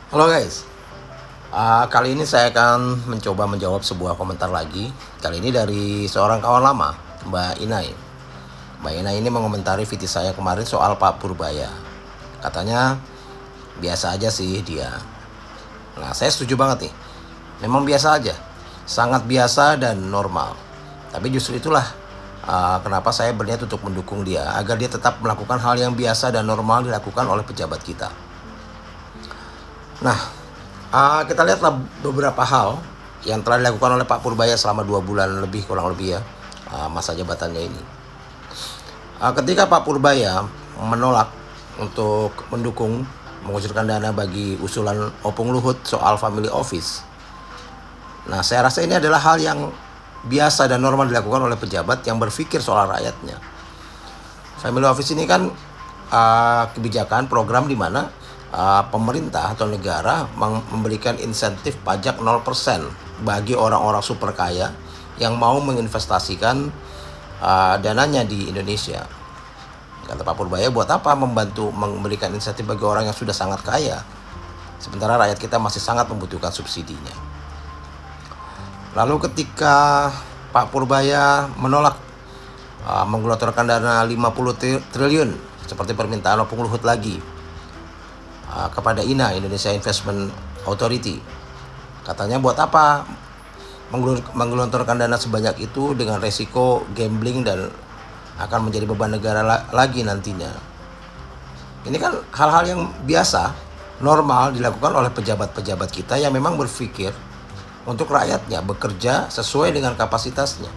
Halo guys, kali ini saya akan mencoba menjawab sebuah komentar lagi. Kali ini dari seorang kawan lama, Mbak Inai. Mbak Inai ini mengomentari video saya kemarin soal Pak Purbaya. Katanya biasa aja sih dia. Nah, saya setuju banget nih. Memang biasa aja, sangat biasa dan normal. Tapi justru itulah kenapa saya berniat untuk mendukung dia agar dia tetap melakukan hal yang biasa dan normal dilakukan oleh pejabat kita. Nah, kita lihatlah beberapa hal yang telah dilakukan oleh Pak Purbaya selama 2 bulan lebih, kurang lebih ya, masa jabatannya ini. Ketika Pak Purbaya menolak untuk mendukung mengucurkan dana bagi usulan Opung Luhut soal family office. Nah, saya rasa ini adalah hal yang biasa dan normal dilakukan oleh pejabat yang berpikir soal rakyatnya. Family office ini kan kebijakan program di mana pemerintah atau negara memberikan insentif pajak 0% bagi orang-orang super kaya yang mau menginvestasikan dananya di Indonesia. Kata Pak Purbaya, buat apa membantu memberikan insentif bagi orang yang sudah sangat kaya, sementara rakyat kita masih sangat membutuhkan subsidinya. Lalu ketika Pak Purbaya menolak menggelontorkan dana 50 triliun seperti permintaan Opung Luhut lagi kepada INA, Indonesia Investment Authority. Katanya buat apa menggelontorkan dana sebanyak itu dengan resiko gambling dan akan menjadi beban negara lagi nantinya. Ini kan hal-hal yang biasa, normal dilakukan oleh pejabat-pejabat kita yang memang berpikir untuk rakyatnya, bekerja sesuai dengan kapasitasnya.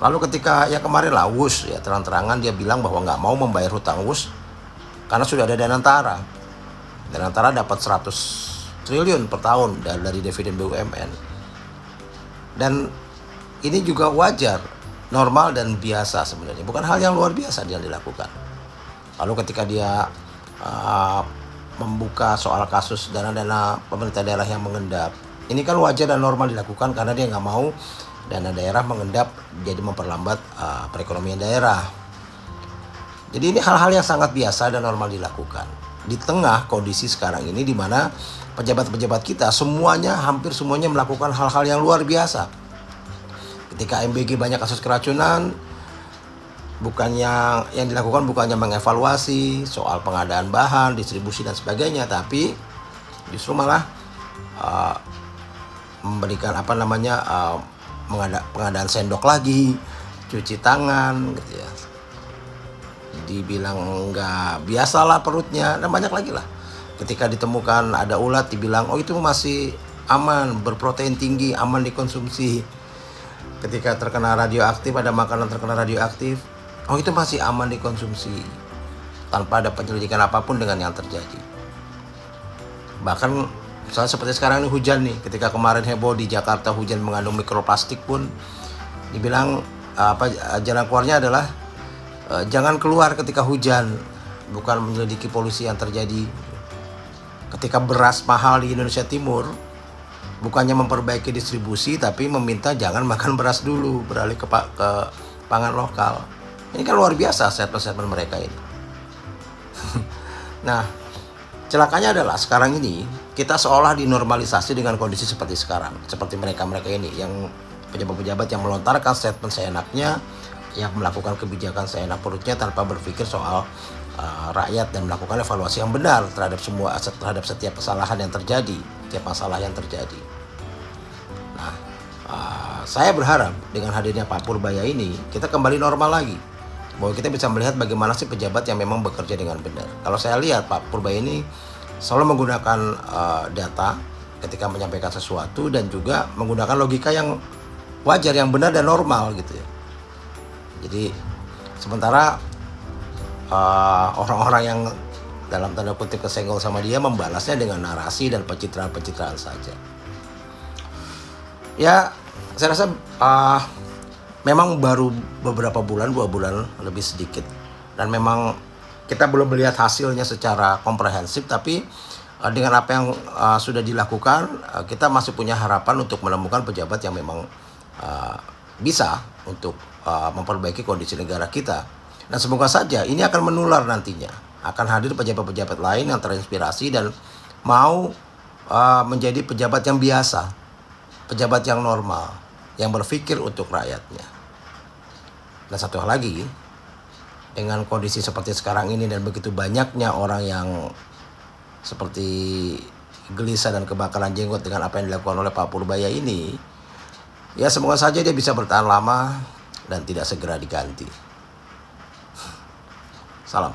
Lalu ketika yang kemarin lah WUS, ya terang-terangan dia bilang bahwa nggak mau membayar hutang WUS karena sudah ada Danantara. Danantara dapat 100 triliun per tahun dari dividen BUMN. Dan ini juga wajar, normal dan biasa sebenarnya. Bukan hal yang luar biasa dia dilakukan. Lalu ketika dia membuka soal kasus dana-dana pemerintah daerah yang mengendap, ini kan wajar dan normal dilakukan karena dia nggak mau dana daerah mengendap jadi memperlambat perekonomian daerah. Jadi ini hal-hal yang sangat biasa dan normal dilakukan. Di tengah kondisi sekarang ini di mana pejabat-pejabat kita hampir semuanya melakukan hal-hal yang luar biasa. Ketika MBG banyak kasus keracunan, yang dilakukan bukannya mengevaluasi soal pengadaan bahan, distribusi dan sebagainya, tapi justru malah memberikan pengadaan sendok lagi, cuci tangan gitu ya. Dibilang nggak biasalah perutnya, dan banyak lagi lah. Ketika ditemukan ada ulat, dibilang oh itu masih aman, berprotein tinggi, aman dikonsumsi. Ketika terkena radioaktif, ada makanan terkena radioaktif, oh itu masih aman dikonsumsi, tanpa ada penyelidikan apapun dengan yang terjadi. Bahkan misalnya seperti sekarang ini hujan nih, ketika kemarin heboh di Jakarta hujan mengandung mikroplastik pun dibilang jalan keluarnya adalah jangan keluar ketika hujan, bukan menyelidiki polusi yang terjadi. Ketika beras mahal di Indonesia Timur, bukannya memperbaiki distribusi, tapi meminta jangan makan beras dulu, beralih ke pangan lokal. Ini kan luar biasa statement-statement mereka ini. Nah, celakanya adalah sekarang ini kita seolah dinormalisasi dengan kondisi seperti sekarang, seperti mereka-mereka ini yang pejabat-pejabat yang melontarkan statement seenaknya, yang melakukan kebijakan seenak perutnya tanpa berpikir soal rakyat dan melakukan evaluasi yang benar terhadap setiap kesalahan yang terjadi, setiap masalah yang terjadi. Nah, saya berharap dengan hadirnya Pak Purbaya ini kita kembali normal lagi, bahwa kita bisa melihat bagaimana sih pejabat yang memang bekerja dengan benar. Kalau saya lihat Pak Purbaya ini selalu menggunakan data ketika menyampaikan sesuatu dan juga menggunakan logika yang wajar, yang benar dan normal gitu ya. Jadi sementara orang-orang yang dalam tanda kutip kesenggol sama dia membalasnya dengan narasi dan pencitraan-pencitraan saja. Ya, saya rasa memang baru beberapa bulan, 2 bulan lebih sedikit, dan memang kita belum melihat hasilnya secara komprehensif, tapi dengan apa yang sudah dilakukan, kita masih punya harapan untuk menemukan pejabat yang memang bisa untuk memperbaiki kondisi negara kita. Dan semoga saja ini akan menular nantinya, akan hadir pejabat-pejabat lain yang terinspirasi dan mau menjadi pejabat yang biasa, pejabat yang normal, yang berpikir untuk rakyatnya. Dan satu hal lagi, dengan kondisi seperti sekarang ini dan begitu banyaknya orang yang seperti gelisah dan kebakaran jenggot dengan apa yang dilakukan oleh Pak Purbaya ini, ya semoga saja dia bisa bertahan lama dan tidak segera diganti. Salam.